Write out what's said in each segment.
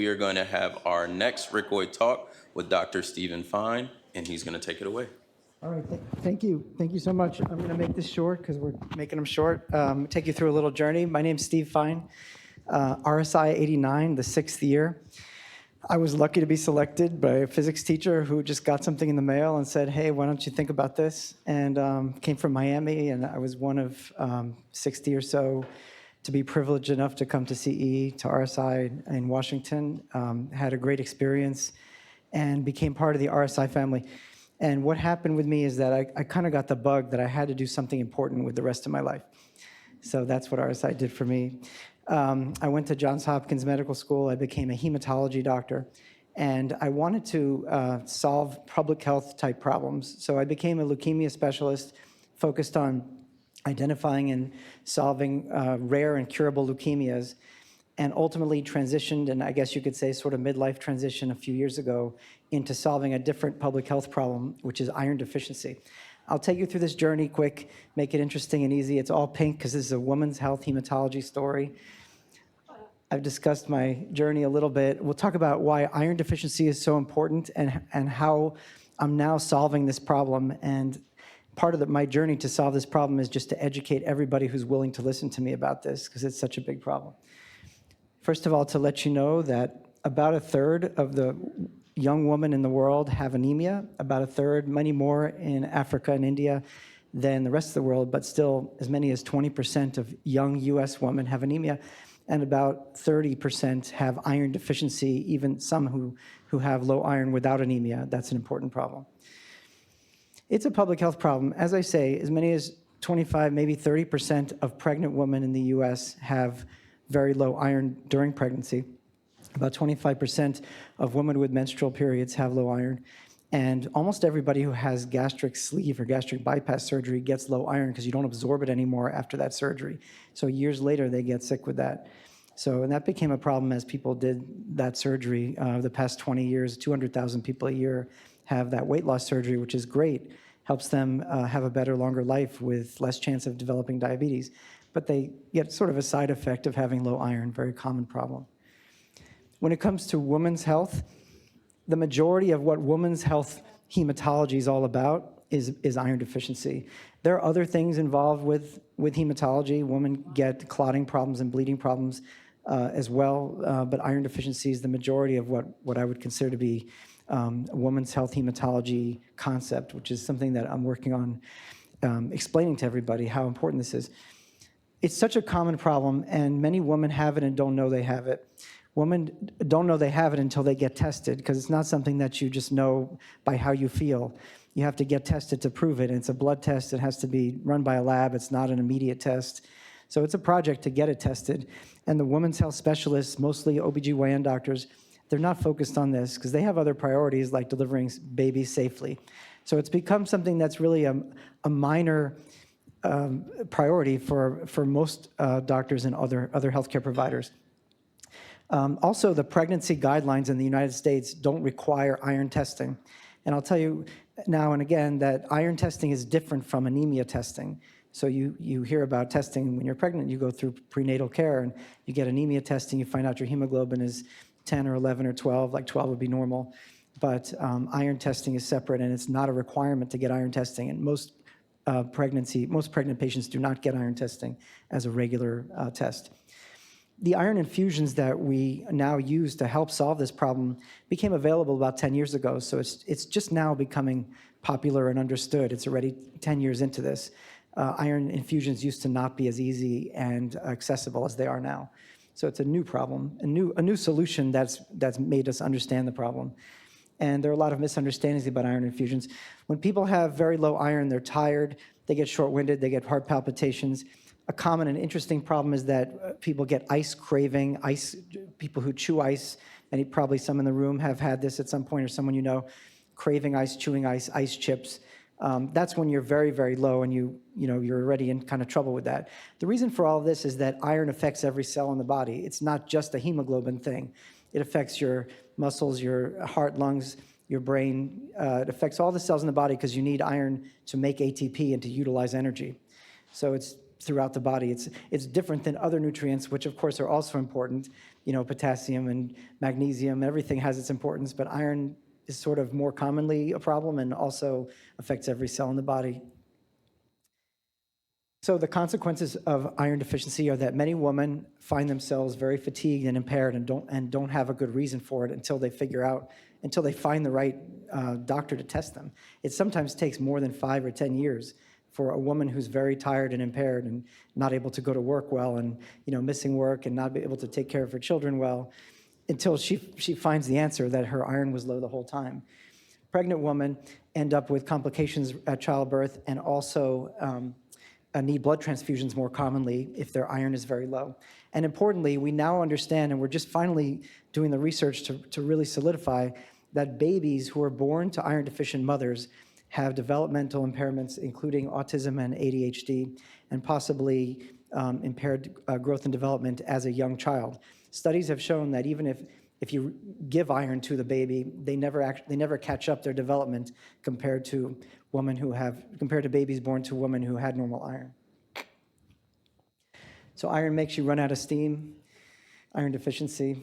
we are going to have our next Rickoid Talk with Dr. Stephen Fein, and he's going to take it away. All right, thank you. Thank you so much. I'm going to make this short because we're making them short. Take you through a little journey. My name's Steve Fein, RSI 89, the 6th year. I was lucky to be selected by a physics teacher who just got something in the mail and said, hey, why don't you think about this? And came from Miami, and I was one of 60 or so to be privileged enough to come to CEE, to RSI in Washington. Had a great experience and became part of the RSI family. And what happened with me is that I kind of got the bug that I had to do something important with the rest of my life. So that's what RSI did for me. I went to Johns Hopkins Medical School. I became a hematology doctor. And I wanted to solve public health type problems. So I became a leukemia specialist focused on identifying and solving rare and curable leukemias, and ultimately transitioned, and I guess you could say sort of midlife transition a few years ago, into solving a different public health problem, which is iron deficiency. I'll take you through this journey quick, make it interesting and easy. It's all pink because this is a woman's health hematology story. I've discussed my journey a little bit. We'll talk about why iron deficiency is so important and how I'm now solving this problem. And part of my journey to solve this problem is just to educate everybody who's willing to listen to me about this, because it's such a big problem. First of all, to let you know that about a third of the young women in the world have anemia, about a third, many more in Africa and India than the rest of the world, but still as many as 20% of young US women have anemia, and about 30% have iron deficiency, even some who have low iron without anemia. That's an important problem. It's a public health problem. As I say, as many as 25, maybe 30% of pregnant women in the US have very low iron during pregnancy. About 25% of women with menstrual periods have low iron. And almost everybody who has gastric sleeve or gastric bypass surgery gets low iron because you don't absorb it anymore after that surgery. So years later, they get sick with that. So, and that became a problem as people did that surgery. The past 20 years, 200,000 people a year have that weight loss surgery, which is great. Helps them have a better, longer life with less chance of developing diabetes. But they get sort of a side effect of having low iron, very common problem. When it comes to women's health, the majority of what women's health hematology is all about is iron deficiency. There are other things involved with hematology. Women get clotting problems and bleeding problems as well, but iron deficiency is the majority of what I would consider to be a women's health hematology concept, which is something that I'm working on explaining to everybody how important this is. It's such a common problem, and many women have it and don't know they have it. Women don't know they have it until they get tested, because it's not something that you just know by how you feel. You have to get tested to prove it, and it's a blood test. It has to be run by a lab. It's not an immediate test. So it's a project to get it tested. And the women's health specialists, mostly OBGYN doctors, they're not focused on this because they have other priorities like delivering babies safely. So it's become something that's really a minor priority for most doctors and other healthcare providers. Also, the pregnancy guidelines in the United States don't require iron testing. And I'll tell you now and again that iron testing is different from anemia testing. So you hear about testing when you're pregnant, you go through prenatal care and you get anemia testing, you find out your hemoglobin is 10 or 11 or 12, like 12 would be normal. But iron testing is separate, and it's not a requirement to get iron testing. And most pregnant patients do not get iron testing as a regular test. The iron infusions that we now use to help solve this problem became available about 10 years ago, so it's just now becoming popular and understood. It's already 10 years into this. Iron infusions used to not be as easy and accessible as they are now. So it's a new problem, a new solution that's made us understand the problem. And there are a lot of misunderstandings about iron infusions. When people have very low iron, they're tired, they get short-winded, they get heart palpitations. A common and interesting problem is that people get ice craving, people who chew ice, and probably some in the room have had this at some point, or someone you know, craving ice, chewing ice, ice chips. That's when you're very, very low and you're already in kind of trouble with that. The reason for all of this is that iron affects every cell in the body. It's not just a hemoglobin thing. It affects your muscles, your heart, lungs, your brain. It affects all the cells in the body because you need iron to make ATP and to utilize energy. So it's throughout the body. It's different than other nutrients, which of course are also important, potassium and magnesium. Everything has its importance, but iron is sort of more commonly a problem and also affects every cell in the body. So the consequences of iron deficiency are that many women find themselves very fatigued and impaired and don't have a good reason for it until they find the right doctor to test them. It sometimes takes more than 5 or 10 years for a woman who's very tired and impaired and not able to go to work well and missing work and not be able to take care of her children well until she finds the answer that her iron was low the whole time. Pregnant women end up with complications at childbirth and also need blood transfusions more commonly if their iron is very low. And importantly, we now understand, and we're just finally doing the research to really solidify, that babies who are born to iron-deficient mothers have developmental impairments, including autism and ADHD, and possibly impaired growth and development as a young child. Studies have shown that even if you give iron to the baby, they never catch up their development compared to babies born to women who had normal iron. So iron makes you run out of steam, iron deficiency.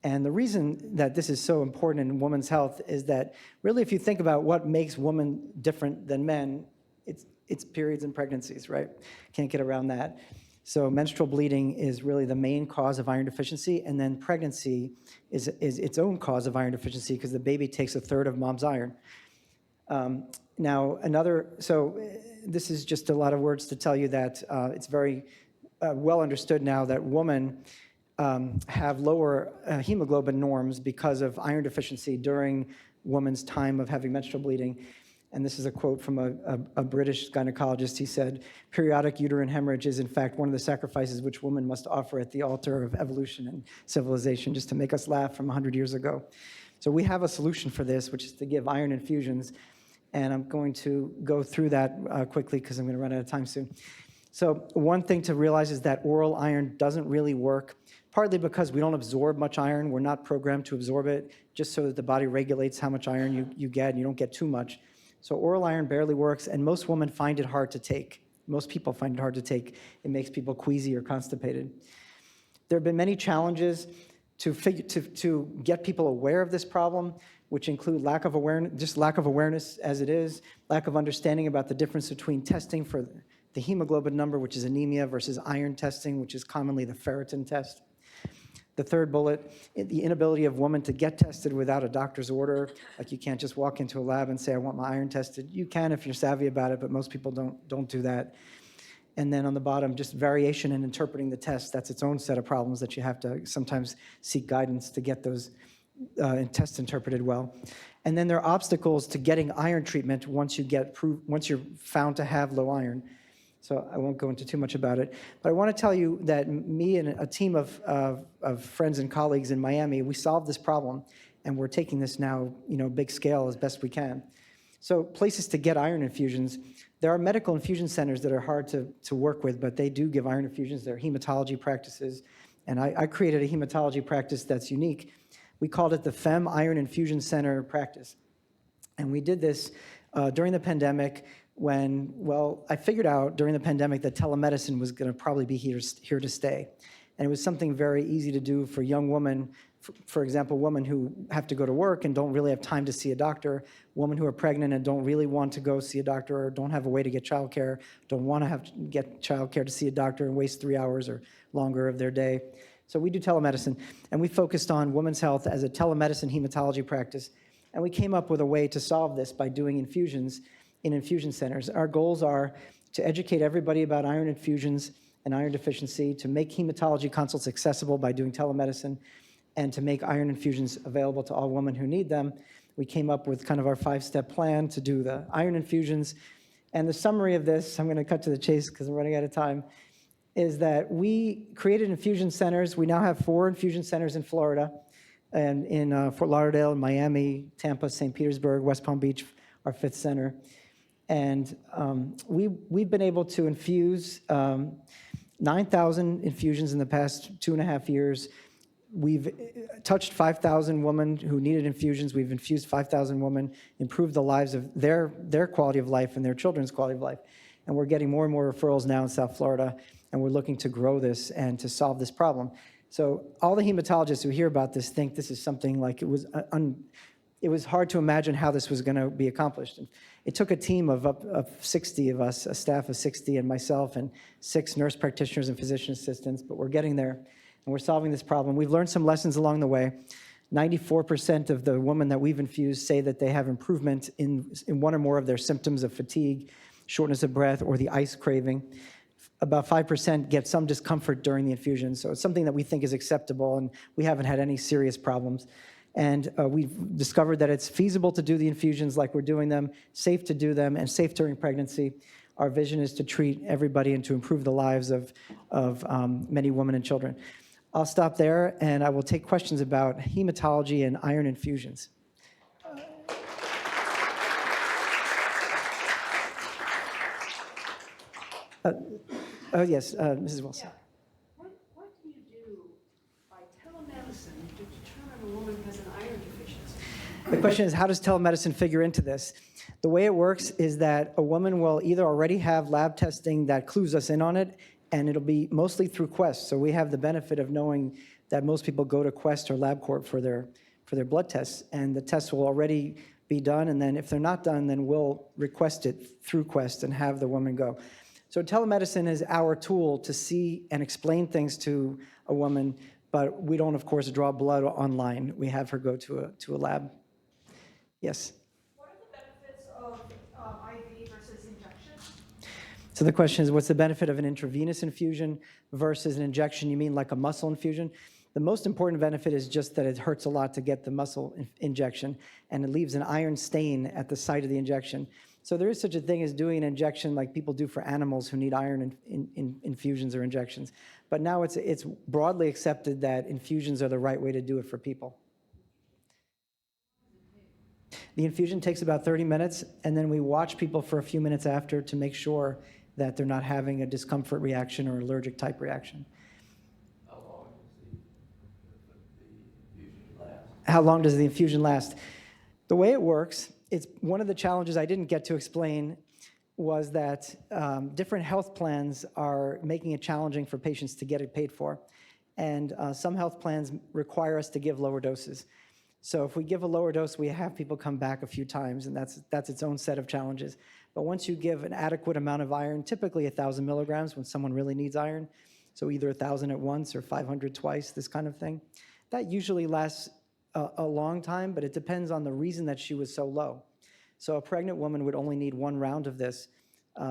And the reason that this is so important in women's health is that really if you think about what makes women different than men, it's periods and pregnancies, right? Can't get around that. So menstrual bleeding is really the main cause of iron deficiency, and then pregnancy is its own cause of iron deficiency because the baby takes a third of mom's iron. So this is just a lot of words to tell you that it's very well understood now that women have lower hemoglobin norms because of iron deficiency during women's time of having menstrual bleeding. And this is a quote from a British gynecologist. He said, "Periodic uterine hemorrhage is in fact one of the sacrifices which women must offer at the altar of evolution and civilization," just to make us laugh from 100 years ago. So we have a solution for this, which is to give iron infusions. And I'm going to go through that quickly because I'm going to run out of time soon. So one thing to realize is that oral iron doesn't really work, partly because we don't absorb much iron. We're not programmed to absorb it, just so that the body regulates how much iron you get and you don't get too much. So oral iron barely works, and most women find it hard to take. Most people find it hard to take. It makes people queasy or constipated. There have been many challenges to get people aware of this problem, which include lack of awareness as it is, lack of understanding about the difference between testing for the hemoglobin number, which is anemia, versus iron testing, which is commonly the ferritin test. The third bullet, the inability of women to get tested without a doctor's order. Like you can't just walk into a lab and say, "I want my iron tested." You can if you're savvy about it, but most people don't do that. And then on the bottom, just variation in interpreting the test. That's its own set of problems that you have to sometimes seek guidance to get those tests interpreted well. And then there are obstacles to getting iron treatment once you're found to have low iron. So I won't go into too much about it. But I want to tell you that me and a team of friends and colleagues in Miami, we solved this problem, and we're taking this now, big scale as best we can. So places to get iron infusions. There are medical infusion centers that are hard to work with, but they do give iron infusions. They're hematology practices. And I created a hematology practice that's unique. We called it the Fein Iron Infusion Center practice. And we did this during the pandemic when, I figured out during the pandemic that telemedicine was going to probably be here to stay. And it was something very easy to do for young women, for example, women who have to go to work and don't really have time to see a doctor, women who are pregnant and don't really want to go see a doctor or don't have a way to get childcare, don't want to get childcare to see a doctor and waste 3 hours or longer of their day. So we do telemedicine, and we focused on women's health as a telemedicine hematology practice, and we came up with a way to solve this by doing infusions in infusion centers. Our goals are to educate everybody about iron infusions and iron deficiency, to make hematology consults accessible by doing telemedicine, and to make iron infusions available to all women who need them. We came up with kind of our 5-step plan to do the iron infusions. And the summary of this, I'm going to cut to the chase because I'm running out of time, is that we created infusion centers. We now have 4 infusion centers in Florida, and in Fort Lauderdale, Miami, Tampa, St. Petersburg, West Palm Beach, our 5th center. And we've been able to infuse 9,000 infusions in the past 2.5 years. We've touched 5,000 women who needed infusions. We've infused 5,000 women, improved the lives of their quality of life and their children's quality of life. And we're getting more and more referrals now in South Florida, and we're looking to grow this and to solve this problem. So all the hematologists who hear about this think this is something like it was hard to imagine how this was going to be accomplished. And it took a team of 60 of us, a staff of 60 and myself and 6 nurse practitioners and physician assistants, but we're getting there and we're solving this problem. We've learned some lessons along the way. 94% of the women that we've infused say that they have improvement in one or more of their symptoms of fatigue, shortness of breath, or the ice craving. About 5% get some discomfort during the infusion, so it's something that we think is acceptable, and we haven't had any serious problems. And we've discovered that it's feasible to do the infusions like we're doing them, safe to do them, and safe during pregnancy. Our vision is to treat everybody and to improve the lives of many women and children. I'll stop there, and I will take questions about hematology and iron infusions. Yes, Mrs. Wilson. Yeah. What do you do by telemedicine to determine a woman has an iron deficiency? The question is, how does telemedicine figure into this? The way it works is that a woman will either already have lab testing that clues us in on it, and it'll be mostly through Quest. So we have the benefit of knowing that most people go to Quest or LabCorp for their blood tests, and the tests will already be done, and then if they're not done, then we'll request it through Quest and have the woman go. So telemedicine is our tool to see and explain things to a woman, but we don't, of course, draw blood online. We have her go to a lab. Yes? What are the benefits of IV versus injection? So the question is, what's the benefit of an intravenous infusion versus an injection? You mean like a muscle infusion? The most important benefit is just that it hurts a lot to get the muscle injection, and it leaves an iron stain at the site of the injection. So there is such a thing as doing an injection like people do for animals who need iron infusions or injections. But now it's broadly accepted that infusions are the right way to do it for people. The infusion takes about 30 minutes, and then we watch people for a few minutes after to make sure that they're not having a discomfort reaction or allergic type reaction. How long does the infusion last? The way it works, it's one of the challenges I didn't get to explain was that different health plans are making it challenging for patients to get it paid for. And some health plans require us to give lower doses. So if we give a lower dose, we have people come back a few times, and that's its own set of challenges. But once you give an adequate amount of iron, typically 1,000 milligrams when someone really needs iron, so either 1,000 at once or 500 twice, this kind of thing, that usually lasts a long time, but it depends on the reason that she was so low. So a pregnant woman would only need 1 round of this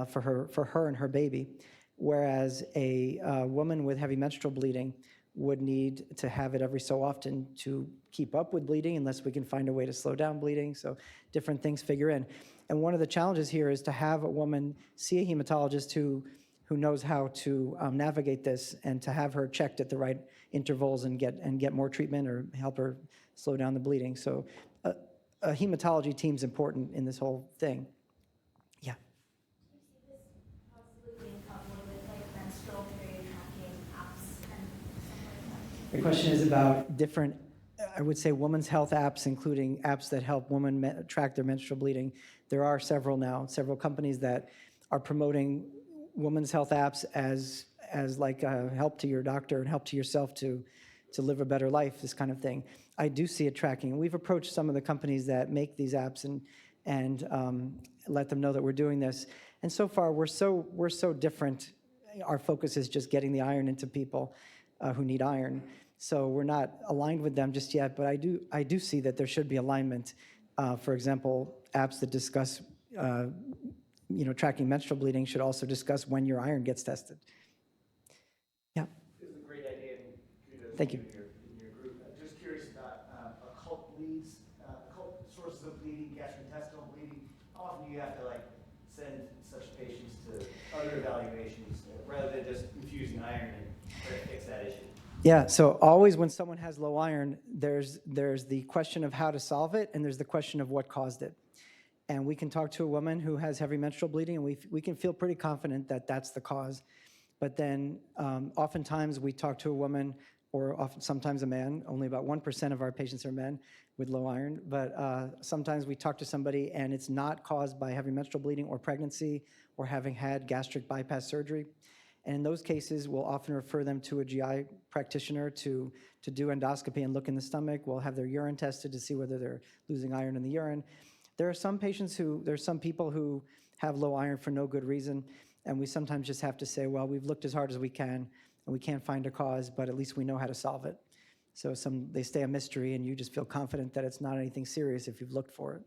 for her and her baby, whereas a woman with heavy menstrual bleeding would need to have it every so often to keep up with bleeding unless we can find a way to slow down bleeding. So different things figure in. And one of the challenges here is to have a woman see a hematologist who knows how to navigate this and to have her checked at the right intervals and get more treatment or help her slow down the bleeding. So a hematology team is important in this whole thing. Yeah. Do you see this possibly being coupled with like menstrual period tracking apps and stuff like that? The question is about different, I would say, women's health apps, including apps that help women track their menstrual bleeding. There are several now, several companies that are promoting women's health apps as like a help to your doctor and help to yourself to live a better life, this kind of thing. I do see it tracking. We've approached some of the companies that make these apps and let them know that we're doing this. And so far, we're so different. Our focus is just getting the iron into people who need iron. So we're not aligned with them just yet, but I do see that there should be alignment. For example, apps that discuss tracking menstrual bleeding should also discuss when your iron gets tested. Yeah. This is a great idea, and kudos Thank to you. in your group. I'm just curious about occult bleeds, occult sources of bleeding, gastrointestinal bleeding. How often do you have to send such patients to other evaluations rather than just infusing iron and try to fix that issue? Yeah, so always when someone has low iron, there's the question of how to solve it, and there's the question of what caused it. And we can talk to a woman who has heavy menstrual bleeding, and we can feel pretty confident that that's the cause. But then oftentimes we talk to a woman, or sometimes a man. Only about 1% of our patients are men with low iron. But sometimes we talk to somebody, and it's not caused by heavy menstrual bleeding or pregnancy or having had gastric bypass surgery. And in those cases, we'll often refer them to a GI practitioner to do endoscopy and look in the stomach. We'll have their urine tested to see whether they're losing iron in the urine. There's some people who have low iron for no good reason, and we sometimes just have to say, well, we've looked as hard as we can, and we can't find a cause, but at least we know how to solve it. So they stay a mystery, and you just feel confident that it's not anything serious if you've looked for it.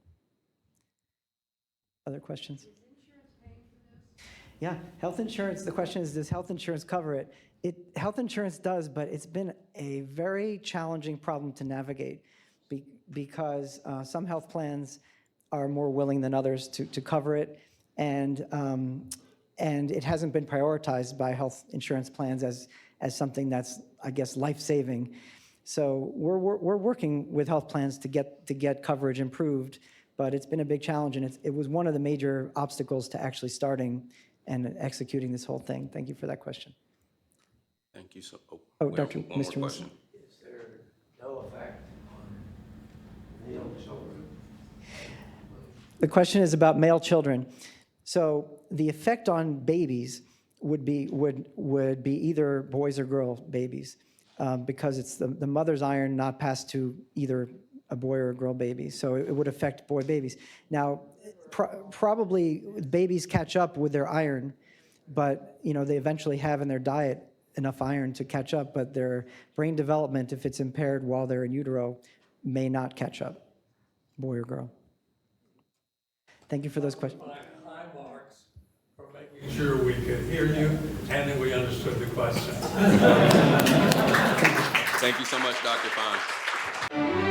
Other questions? Is insurance paying for this? Yeah, health insurance, the question is, does health insurance cover it? Health insurance does, but it's been a very challenging problem to navigate because some health plans are more willing than others to cover it, and it hasn't been prioritized by health insurance plans as something that's, I guess, life-saving. So we're working with health plans to get coverage improved, but it's been a big challenge, and it was one of the major obstacles to actually starting and executing this whole thing. Thank you for that question. Thank you. So, Oh, we have Dr. one more Mr. Wilson. question. Is there no effect on male children? The question is about male children. So the effect on babies would be either boys or girl babies, because it's the mother's iron not passed to either a boy or a girl baby. So it would affect boy babies. Now, probably babies catch up with their iron, but they eventually have in their diet enough iron to catch up, but their brain development, if it's impaired while they're in utero, may not catch up, boy or girl. Thank you for those questions. High marks for making sure we could hear you and that we understood the question. Thank you so much, Dr. Fein.